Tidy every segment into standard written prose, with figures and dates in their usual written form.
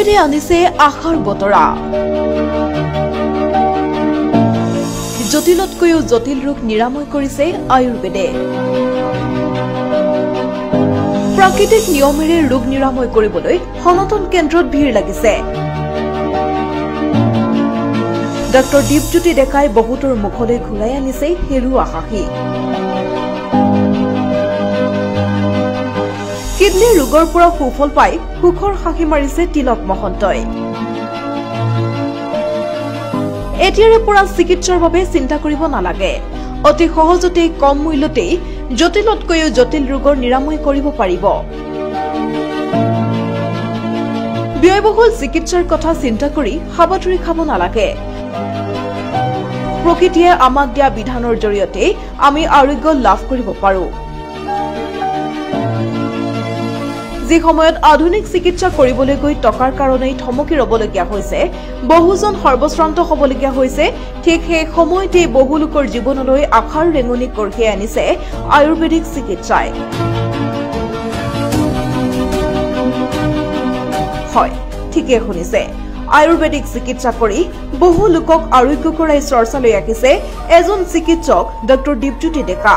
আয়ুৰ্বেদে আনিছে আশাৰ বতৰা জটিলতকৈও জটিল ৰোগ নিৰাময় কৰিছে আয়ুৰ্বেদে প্ৰাকৃতিক নিয়মেৰে ৰোগ নিৰাময় কৰিবলৈ সনাতন কেন্দ্ৰত ভিৰ লাগিছে ডক্টৰ দীপজ্যোতি ডেকাই বহুতৰ মুখলৈ ঘূৰাই আনিছে হেৰুৱা হাঁহি কিডনী ৰোগৰ পৰা সুফল পাই সুখৰ হাঁহি মাৰিছে তিলক মহন্তই এতিয়াৰে পৰা চিকিৎসাৰ বাবে চিন্তা কৰিব নালাগে অতি সহজতে কম মূল্যতে জটিলতকৈও জটিল ৰোগৰ নিৰাময় কৰিব পাৰিব ব্যয়বহুল চিকিৎসাৰ কথা চিন্তা কৰি হাবাথুৰি খাব নালাগে প্ৰকৃতিয়ে আমাক দিয়া বিধানৰ জৰিয়তে আমি আৰোগ্য লাভ কৰিব পাৰো যি সময়ত আধুনিক চিকিৎসা কৰিবলৈ গৈ টকাৰ কাৰণে থমকি ৰবলগীয়া হৈছে বহুজন সৰ্বশ্ৰান্ত হবলগীয়া হৈছে ঠিক সেই সময়তে বহু লোকৰ জীৱনলৈ আশাৰ ৰেঙনি কঢ়িয়াই আনিছে আয়ুৰ্বেদিক চিকিৎসাই হয় ঠিকে শুনিছে আয়ুৰ্বেদিক চিকিৎসা কৰি বহু লোকক আৰোগ্য কৰাই চৰ্চালৈ আহিছে এজন চিকিৎসক ডক্টৰ দীপজ্যোতি ডেকা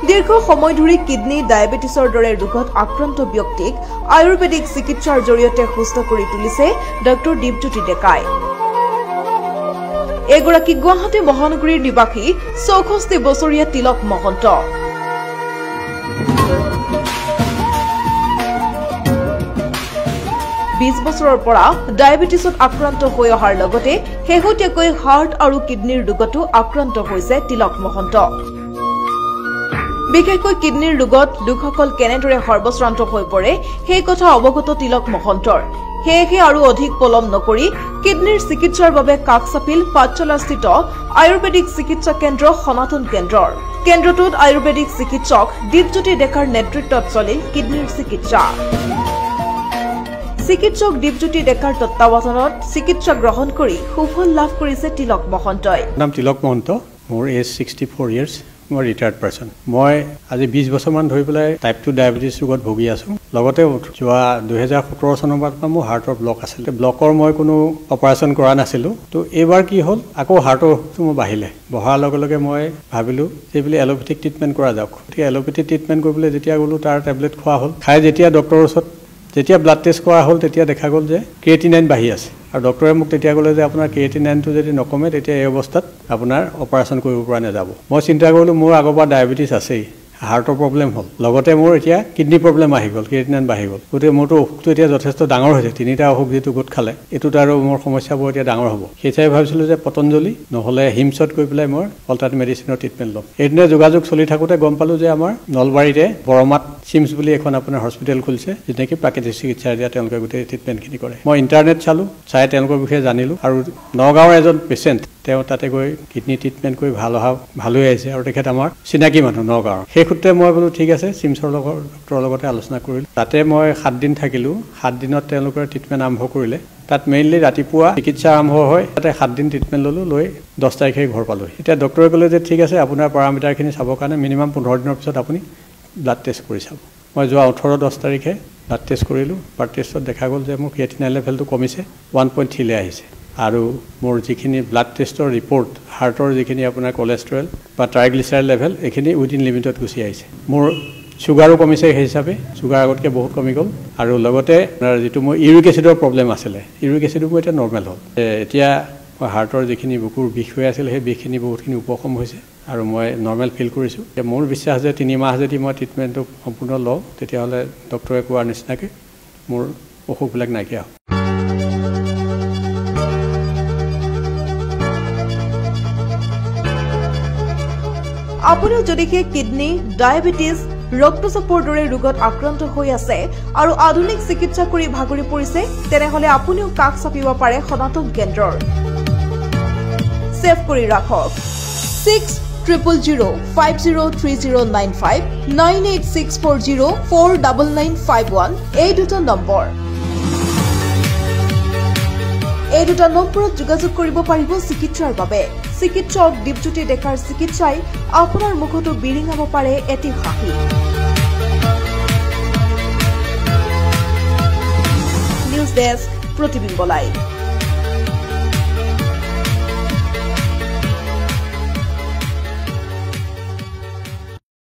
দীৰ্ঘ সময় ধৰি কিডনী ডায়েবেটিছৰ দৰে ৰোগত আক্ৰান্ত ব্যক্তিক আয়ুৰ্বেদিক চিকিৎসাৰ জৰিয়তে সুস্থ কৰি তুলিছে ডক্টৰ দীপজ্যোতি ডেকাই এগৰাকী গুৱাহাটী মহানগৰীৰ নিবাসী ৬৪ বছৰীয়া তিলক মহন্ত ২০ বছৰৰ পৰা ডায়েবেটিছত আক্ৰান্ত হৈ অহাৰ লগতে শেহতীয়াকৈ হাৰ্ট আৰু কিডনীৰ ৰোগতো আক্ৰান্ত হৈছে তিলক মহন্ত বিশেষকৈ কিডনীৰ ৰোগত লোকসকল কেনেদৰে সৰ্বশ্ৰান্ত হৈ পৰে সেই কথা অৱগত তিলক মহন্তৰ সেয়েহে আৰু অধিক পলম নকৰি কিডনীৰ চিকিৎসাৰ বাবে কাষ চাপিল পাঠশালাস্থিত আয়ুৰ্বেদিক চিকিৎসা কেন্দ্ৰ সনাতন কেন্দ্ৰৰ কেন্দ্ৰটোত আয়ুৰ্বেদিক চিকিৎসক দীপজ্যোতি ডেকাৰ নেতৃত্বত চলিল কিডনীৰ চিকিৎসা চিকিৎসক দীপজ্যোতি ডেকাৰ তত্ত্বাৱধানত চিকিৎসা গ্ৰহণ কৰি সুফল লাভ কৰিছে তিলক মহন্তই নাম তিলক মহন্ত মোৰ এজ 64 ইয়াৰ্ছ মই ৰিটায়াৰ্ড পাৰ্সন মই আজি 20 বছৰমান ধৰি পেলাই টাইপ 2 ডায়েবেটিছ ৰোগত ভুগি আছো লগতে যোৱা 2017 চনৰ পৰা মোৰ হাৰ্টৰ ব্লক আছিল ব্লকৰ মই কোনো অপাৰেশ্যন কৰা নাছিলো তো এবাৰ কি হ'ল আকৌ হাৰ্টৰ মোৰ বাহিলে বহাৰ লগে লগে মই ভাবিলো যে বুলি এলোপেথিক ট্ৰিটমেন্ট কৰা যাওক ঠিক এলোপেথিক ট্ৰিটমেন্ট কৰিবলৈ যেতিয়া গলো তাৰ টেবলেট খোৱা হ'ল খাই যেতিয়া ডক্টৰৰ ওচৰত যেতিয়া ব্লাড টেষ্ট কৰা হ'ল তেতিয়া দেখা গ'ল যে ক্ৰিয়েটিনাইন বাঢ়ি আছে আৰু ডক্টৰে মোক তেতিয়া ক'লে যে আপোনাৰ ক্ৰিয়েটিনাইনটো যদি নকমে তেতিয়া এই অৱস্থাত আপোনাৰ অপাৰেশ্যন কৰিব পৰা নাযাব মই চিন্তা কৰিলোঁ মোৰ আগৰ পৰা ডায়েবেটিছ আছেই হাৰ্টৰ প্ৰব্লেম হ'ল লগতে মোৰ এতিয়া কিডনী প্ৰব্লেম আহি গ'ল ক্ৰিয়েটিনাইন বাঢ়ি গ'ল গতিকে মোৰতো অসুখটো এতিয়া যথেষ্ট ডাঙৰ হৈছে তিনিটা অসুখ যিটো গোট খালে এইটোত আৰু মোৰ সমস্যাবোৰ এতিয়া ডাঙৰ হ'ব সেইচাই ভাবিছিলোঁ যে পতঞ্জলি নহ'লে হিমছত গৈ পেলাই মই অল্টাৰনেটিভ মেডিচিনৰ ট্ৰিটমেণ্ট ল'ম এইদিনে যোগাযোগ চলি থাকোঁতে গম পালোঁ যে আমাৰ নলবাৰীতে বৰমাত চিমছ বুলি এখন আপোনাৰ হস্পিটেল খুলিছে যেনেকৈ প্ৰাকৃতিক চিকিৎসা দিয়া তেওঁলোকে গোটেই ট্ৰিটমেণ্টখিনি কৰে মই ইণ্টাৰনেট চালোঁ চাই তেওঁলোকৰ বিষয়ে জানিলোঁ আৰু নগাঁৱৰ এজন পেচেণ্ট তেওঁ তাতে গৈ কিডনী ট্ৰিটমেণ্ট কৰি ভাল হৈ আহিছে আৰু তেখেত আমাৰ চিনাকি মানুহ নগাঁৱৰ সেই সূত্ৰে মই বোলো ঠিক আছে চিমছৰ ডক্টৰৰ লগতে আলোচনা কৰিলোঁ তাতে মই 7 দিন থাকিলোঁ 7 দিনত তেওঁলোকৰ ট্ৰিটমেণ্ট আৰম্ভ কৰিলে তাত মেইনলি ৰাতিপুৱা চিকিৎসা আৰম্ভ হয় তাতে 7 দিন ট্ৰিটমেণ্ট ল'লোঁ লৈ 10 তাৰিখে ঘৰ পালোঁ এতিয়া ডক্টৰে ক'লে যে ঠিক আছে আপোনাৰ পেৰামিটাৰখিনি চাবৰ কাৰণে মিনিমাম 15 দিনৰ পিছত আপুনি ব্লাড টেষ্ট কৰি চাব মই যোৱা 18-10 তাৰিখে ব্লাড টেষ্ট কৰিলোঁ ব্লাড টেষ্টত দেখা গ'ল যে মোৰ ক্ৰিয়েটিনাইন লেভেলটো কমিছে 1.3 লৈ আহিছে আৰু মোৰ যিখিনি ব্লাড টেষ্টৰ ৰিপৰ্ট হাৰ্টৰ যিখিনি আপোনাৰ কোলেষ্ট্ৰল বা ট্ৰাইগ্লিচাৰাইড লেভেল এইখিনি উইদিন লিমিটত গুচি আহিছে মোৰ সুগাৰো কমিছে সেই হিচাপে সুগাৰ আগতকৈ বহুত কমি গ'ল আৰু লগতে যিটো মোৰ ইউৰিক এচিডৰ প্ৰব্লেম আছিলে ইউৰিক এচিডো মোৰ এতিয়া নৰ্মেল হ'ল এতিয়া মই হাৰ্টৰ যিখিনি বুকুৰ বিষ হৈ আছিল সেই বিষখিনি বহুতখিনি উপশম হৈছে আৰু মই নৰ্মেল ফিল কৰিছোঁ মোৰ বিশ্বাস যে 3 মাহ যদি মই ট্ৰিটমেণ্টটো সম্পূৰ্ণ লওঁ তেতিয়াহ'লে ডক্টৰে কোৱাৰ নিচিনাকৈ মোৰ অসুখবিলাক নাইকিয়া হ'ব আপুনিও যদি কিডনী ডায়েবেটিছ ৰক্তচাপৰ দৰে ৰোগত আক্ৰান্ত হৈ আছে আৰু আধুনিক চিকিৎসা কৰি ভাগৰি পৰিছে তেনেহলে আপুনিও কাষ চাপিব পাৰে সনাতন কেন্দ্ৰৰ সেভ কৰি ৰাখক 6000503095 98640499951 এই দুটা নম্বৰ এই দুটা নম্বৰত যোগাযোগ কৰিব পাৰিব চিকিৎসাৰ বাবে চিকিৎসক দীপজ্যোতি ডেকাৰ চিকিৎসাই আপোনাৰ মুখতো বিৰিঙাব পাৰে এটি হাঁহি ডেস্ক প্ৰতিবিম্ব লাইভ।